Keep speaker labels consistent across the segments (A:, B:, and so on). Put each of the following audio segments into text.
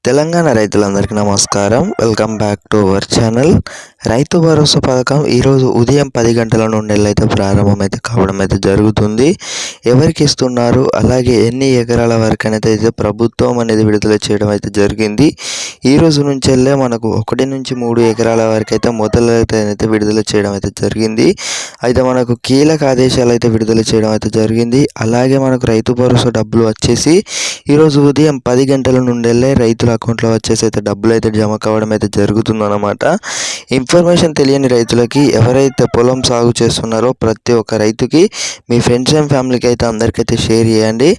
A: తెలంగాణ రైతులందరికీ నమస్కారం. Welcome back to our channel. Rythu Bharosa పథకం ఈరోజు ఉదయం 10 గంటల నుండి అయితే ప్రారంభమైతే కావడం అయితే జరుగుతుంది. ఎవరికి ఇస్తున్నారు, అలాగే ఎన్ని ఎకరాల వరకు అయితే ప్రభుత్వం అనేది విడుదల చేయడం అయితే జరిగింది. ఈ రోజు నుంచి వెళ్ళే మనకు 1 నుంచి 3 ఎకరాల వరకు అయితే మొదలైతే విడుదల చేయడం అయితే జరిగింది. అయితే మనకు కీలక ఆదేశాలు అయితే విడుదల చేయడం అయితే జరిగింది. అలాగే మనకు రైతు భరోసా డబ్బులు వచ్చేసి ఈరోజు ఉదయం 10 గంటల నుండి వెళ్ళే రైతుల అకౌంట్లో వచ్చేసి అయితే డబ్బులు అయితే జమ కావడం అయితే జరుగుతుందన్నమాట. ఇన్ఫర్మేషన్ తెలియని రైతులకి, ఎవరైతే పొలం సాగు చేస్తున్నారో ప్రతి ఒక్క రైతుకి, మీ ఫ్రెండ్స్ అండ్ ఫ్యామిలీకి అయితే అందరికైతే షేర్ చేయండి.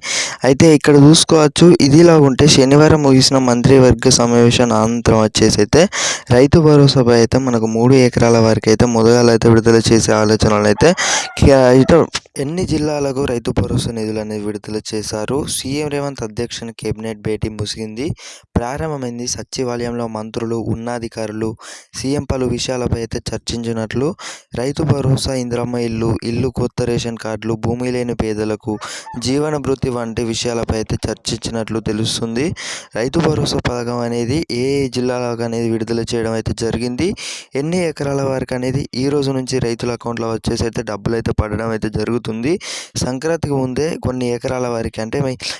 A: అయితే ఇక్కడ చూసుకోవచ్చు, ఇదిలా ఉంటే శనివారం ముగిసిన మంత్రివర్గ సమావేశం అనంతరం వచ్చేసి అయితే రైతు భరోసాపై అయితే మనకు 3 ఎకరాల వరకు అయితే మొదలు అయితే విడుదల చేసే ఆలోచనలు అయితే ఎన్ని జిల్లాలకు రైతు భరోసా నిధులు అనేది విడుదల చేశారు. సీఎం రేవంత్ అధ్యక్షతన కేబినెట్ భేటీ ముగిసింది. ప్రారంభమైంది. సచివాలయంలో మంత్రులు, ఉన్నతాధికారులు, సీఎం పలు విషయాలపై అయితే చర్చించినట్లు, రైతు భరోసా, ఇందిరమ్మ ఇల్లు, కొత్త రేషన్ కార్డులు, భూమి లేని పేదలకు జీవన భృతి వంటి విషయాలపై అయితే చర్చించినట్లు తెలుస్తుంది. రైతు భరోసా పథకం అనేది ఏ జిల్లాలకు అనేది విడుదల చేయడం అయితే జరిగింది. ఎన్ని ఎకరాల వరకు అనేది ఈ రోజు నుంచి రైతుల అకౌంట్లో వచ్చేసి అయితే డబ్బులు అయితే పడడం అయితే జరుగుతుంది. సంక్రాంతికి ముందే కొన్ని ఎకరాల వరకు అంటే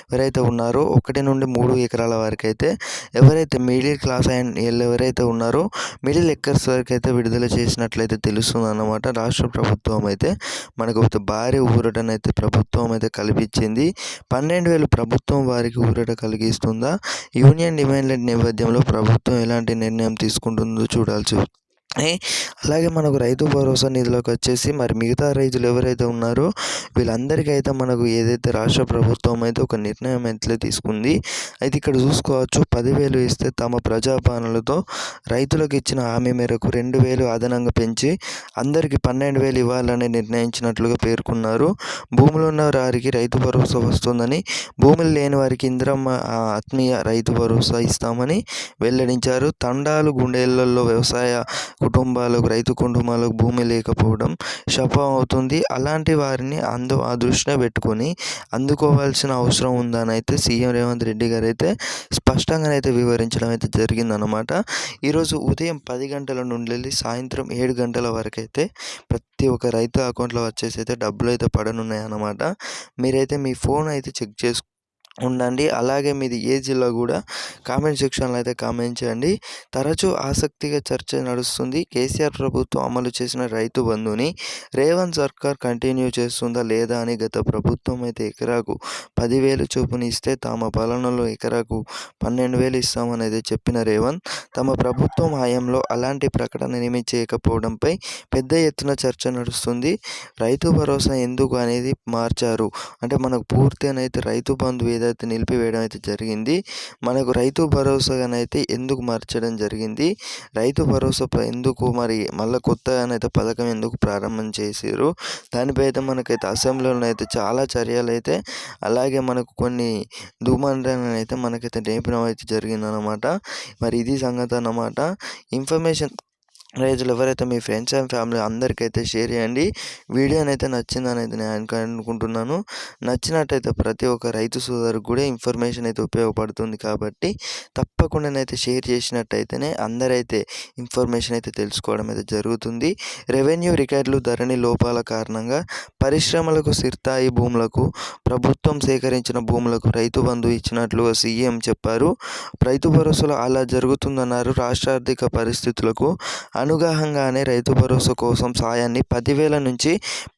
A: ఎవరైతే ఉన్నారో 1 నుండి 3 ఎకరాల వరకు అయితే ఎవరైతే మిడిల్ క్లాస్ అండ్ ఎవరైతే ఉన్నారో మిడిల్ ఎకర్స్ వరకు అయితే విడుదల చేసినట్లయితే తెలుస్తుంది అన్నమాట. రాష్ట్ర ప్రభుత్వం అయితే మనకు భారీ ఊరటనైతే ప్రభుత్వం అయితే కల్పించింది. 12,000 ప్రభుత్వం వారికి ఊరట కలిగిస్తుందా? యూనియన్ డిమాండ్ల నేపథ్యంలో ప్రభుత్వం ఎలాంటి నిర్ణయం తీసుకుంటుందో చూడాల్సి. అలాగే మనకు రైతు భరోసా నిధులకు వచ్చేసి మరి మిగతా రైతులు ఎవరైతే ఉన్నారో వీళ్ళందరికీ అయితే మనకు ఏదైతే రాష్ట్ర ప్రభుత్వం అయితే ఒక నిర్ణయం అయితే తీసుకుంది. అయితే ఇక్కడ చూసుకోవచ్చు, 10,000 ఇస్తే తమ ప్రజాపాలనలతో రైతులకు ఇచ్చిన హామీ మేరకు 2,000 అదనంగా పెంచి అందరికీ 12,000 ఇవ్వాలని నిర్ణయించినట్లుగా పేర్కొన్నారు. భూములు ఉన్న వారికి రైతు భరోసా వస్తుందని, భూములు లేని వారికి ఇందిరమ్మ ఆత్మీయ రైతు భరోసా ఇస్తామని వెల్లడించారు. తండాలు, గుండెలలో వ్యవసాయ రైతు కుటుంబాలకు భూమి లేకపోవడం శాపం అవుతుంది. అలాంటి వారిని దృష్టిలో పెట్టుకొని అందుకోవాల్సిన అవసరం ఉందని అయితే సీఎం రేవంత్ రెడ్డి గారు అయితే స్పష్టంగానైతే వివరించడం అయితే జరిగిందనమాట. ఈరోజు ఉదయం 10 గంటల నుండి వెళ్ళి సాయంత్రం 7 గంటల వరకు అయితే ప్రతి ఒక్క రైతు అకౌంట్లో వచ్చేసి అయితే డబ్బులు అయితే పడనున్నాయి అన్నమాట. మీరైతే మీ ఫోన్ అయితే చెక్ ఉండండి. అలాగే మీది ఏ జిల్లా కూడా కామెంట్ సెక్షన్లో అయితే కామెంట్ చేయండి. తరచూ ఆసక్తిగా చర్చ నడుస్తుంది. కేసీఆర్ ప్రభుత్వం అమలు చేసిన రైతు బంధుని రేవంత్ సర్కార్ కంటిన్యూ చేస్తుందా లేదా అని. గత ప్రభుత్వం అయితే ఎకరాకు 10,000 చొప్పున ఇస్తే తమ పాలనలో ఎకరాకు 12,000 ఇస్తామని అయితే చెప్పిన రేవంత్, తమ ప్రభుత్వం హయాంలో అలాంటి ప్రకటన ఏమీ చేయకపోవడంపై పెద్ద ఎత్తున చర్చ నడుస్తుంది. రైతు భరోసా ఎందుకు అనేది మార్చారు అంటే మనకు పూర్తిగానైతే రైతు బంధు ఏదైతే నిలిపివేయడం అయితే జరిగింది. మనకు రైతు భరోసాగానైతే ఎందుకు మార్చడం జరిగింది, రైతు భరోసా ఎందుకు మరి మళ్ళీ కొత్తగానైతే పథకం ఎందుకు ప్రారంభం చేసారు, దానిపై అయితే మనకైతే అసెంబ్లీలో అయితే చాలా చర్యలు అయితే అలాగే మనకు కొన్ని ధూమాలను అయితే మనకైతే నేర్పడం అయితే జరిగిందనమాట. మరి ఇది సంగతి అన్నమాట. ఇన్ఫర్మేషన్ రైతులు ఎవరైతే మీ ఫ్రెండ్స్ అండ్ ఫ్యామిలీ అందరికైతే షేర్ చేయండి. వీడియోని అయితే నచ్చిందని అయితే నేను అనుకుంటున్నాను. నచ్చినట్టయితే ప్రతి ఒక్క రైతు సోదరుకు కూడా ఇన్ఫర్మేషన్ అయితే ఉపయోగపడుతుంది కాబట్టి తప్పకుండానైతే షేర్ చేసినట్టయితేనే అందరైతే ఇన్ఫర్మేషన్ అయితే తెలుసుకోవడం అయితే జరుగుతుంది. రెవెన్యూ రికార్డులు ధరణి లోపాల కారణంగా పరిశ్రమలకు, సిర్తాయి భూములకు, ప్రభుత్వం సేకరించిన భూములకు రైతు బంధు ఇచ్చినట్లుగా సీఎం చెప్పారు. రైతు భరోసాలో అలా జరుగుతుందన్నారు. రాష్ట్ర ఆర్థిక పరిస్థితులకు అనుగుణంగానే రైతు భరోసా కోసం సాయాన్ని 10,000 నుంచి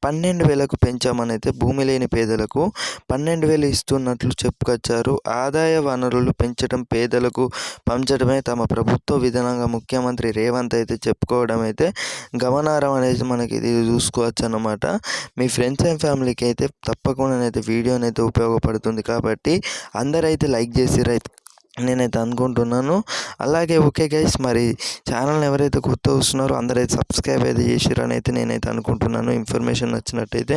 A: 12,000కు పెంచామని అయితే భూమి లేని పేదలకు 12,000 ఇస్తున్నట్లు చెప్పుకొచ్చారు. ఆదాయ వనరులు పెంచడం, పేదలకు పంచడమే తమ ప్రభుత్వ విధానంగా ముఖ్యమంత్రి రేవంత్ అయితే చెప్పుకోవడం అయితే గమనార్హం అనేది మనకి ఇది చూసుకోవచ్చు అన్నమాట. మీ ఫ్రెండ్స్ అండ్ ఫ్యామిలీకి అయితే తప్పకుండానైతే వీడియోనైతే ఉపయోగపడుతుంది కాబట్టి అందరైతే లైక్ చేసి నేనైతే అనుకుంటున్నాను. అలాగే ఓకే గైస్, మరి ఛానల్ని ఎవరైతే కొత్త వస్తున్నారో అందరైతే సబ్స్క్రైబ్ అయితే చేసిరని అయితే నేనైతే అనుకుంటున్నాను. ఇన్ఫర్మేషన్ నచ్చినట్టయితే